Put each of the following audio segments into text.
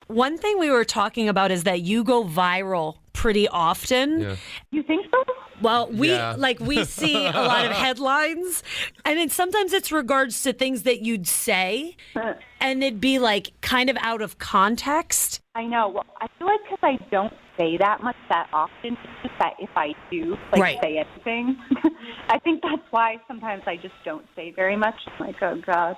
One thing we were talking about is that you go viral pretty often. Yeah. You think so? Well, we Yeah. we see a lot of headlines, and sometimes it's regards to things that you'd say, and it'd be like kind of out of context. I know. Well, I feel like because I don't say that much that often, it's just that if I do say anything, I think that's why sometimes I just don't say very much. I'm like, oh God.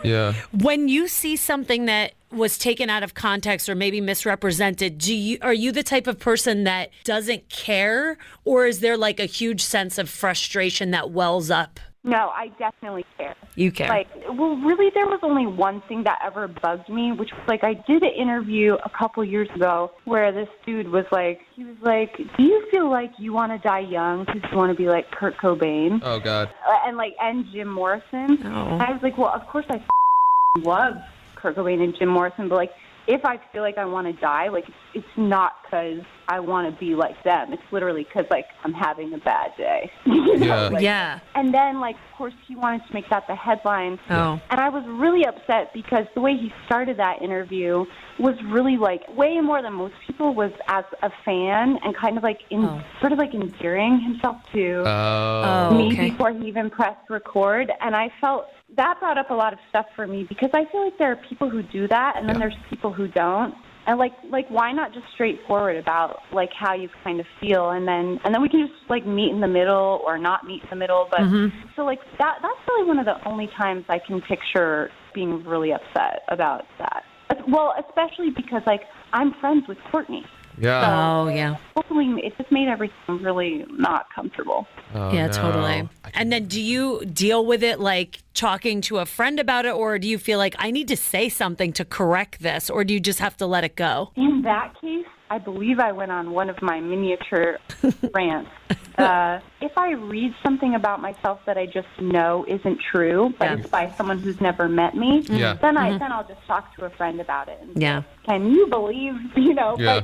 Yeah. When you see something that was taken out of context or maybe misrepresented, are you the type of person that doesn't care, or is there like a huge sense of frustration that wells up? No, I definitely care. You care. Really, there was only one thing that ever bugged me, which was I did an interview a couple years ago where this dude was like, do you feel like you want to die young because you want to be like Kurt Cobain? Oh, God. And Jim Morrison. Oh. And I was like, well, of course I love Kurt Cobain and Jim Morrison, but if I feel like I want to die, it's not because I want to be like them. It's literally because I'm having a bad day. Yeah. And then of course he wanted to make that the headline. Oh. And I was really upset because the way he started that interview was really way more than most people, was as a fan and kind of sort of endearing himself to me before he even pressed record. And I felt that brought up a lot of stuff for me because I feel like there are people who do that and then there's people who don't. And why not just straightforward about how you kind of feel, and then we can just meet in the middle or not meet in the middle. But so that's really one of the only times I can picture being really upset about that. Well, especially because I'm friends with Courtney. Yeah. Oh, yeah. Hopefully it just made everything really not comfortable. Oh, Yeah, no. totally. And then do you deal with it talking to a friend about it, or do you feel like I need to say something to correct this, or do you just have to let it go? In that case, I believe I went on one of my miniature rants. If I read something about myself that I just know isn't true, but it's by someone who's never met me, then I'll just talk to a friend about it. And say, can you believe, Yeah.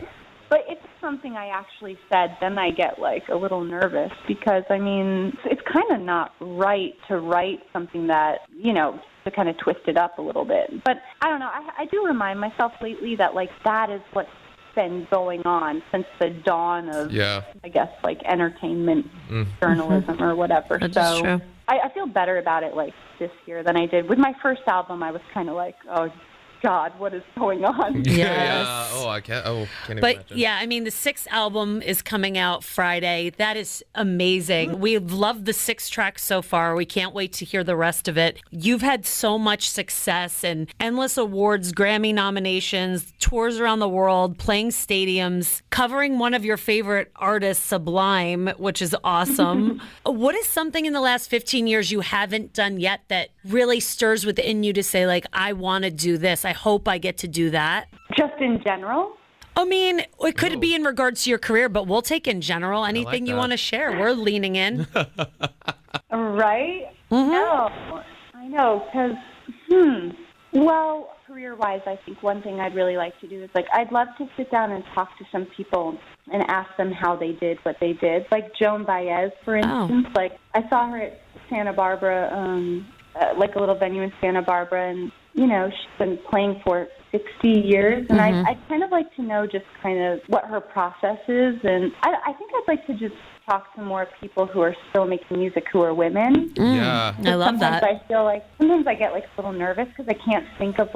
But if it's something I actually said, then I get a little nervous because, it's kind of not right to write something that, to kind of twist it up a little bit. But I don't know. I do remind myself lately that that is what's been going on since the dawn of, I guess, entertainment journalism or whatever. That's true. I feel better about it this year than I did. With my first album, I was kind of oh, God, what is going on? Yes. Yeah. Oh, I can't even But imagine. yeah, the 6th album is coming out Friday. That is amazing. We've loved the 6 tracks so far. We can't wait to hear the rest of it. You've had so much success and endless awards, Grammy nominations, tours around the world, playing stadiums, covering one of your favorite artists, Sublime, which is awesome. What is something in the last 15 years you haven't done yet that really stirs within you to say, I want to do this? I hope I get to do that. Just in general? It could be in regards to your career, but we'll take in general anything you that. want to share. We're leaning in. Right? No, I know, because, well, career-wise, I think one thing I'd really like to do is, I'd love to sit down and talk to some people and ask them how they did what they did. Like Joan Baez, for instance. I saw her at Santa Barbara, a little venue in Santa Barbara, and, she's been playing for 60 years, and I'd kind of like to know just kind of what her process is, and I think I'd like to just talk to more people who are still making music who are women. Yeah. I love Sometimes that. I feel sometimes I get a little nervous because I can't think of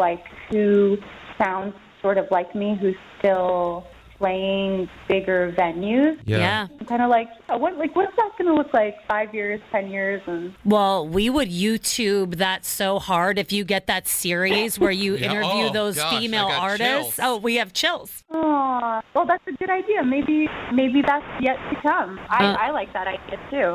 who sounds sort of like me, who's still playing bigger venues. Yeah. I'm kind of what's that going to look like 5 years, 10 years? And Well, we would YouTube that so hard if you get that series where you interview those gosh, female I got artists. chills. Oh, we have chills. well, that's a good idea. Maybe that's yet to come. I like that idea too.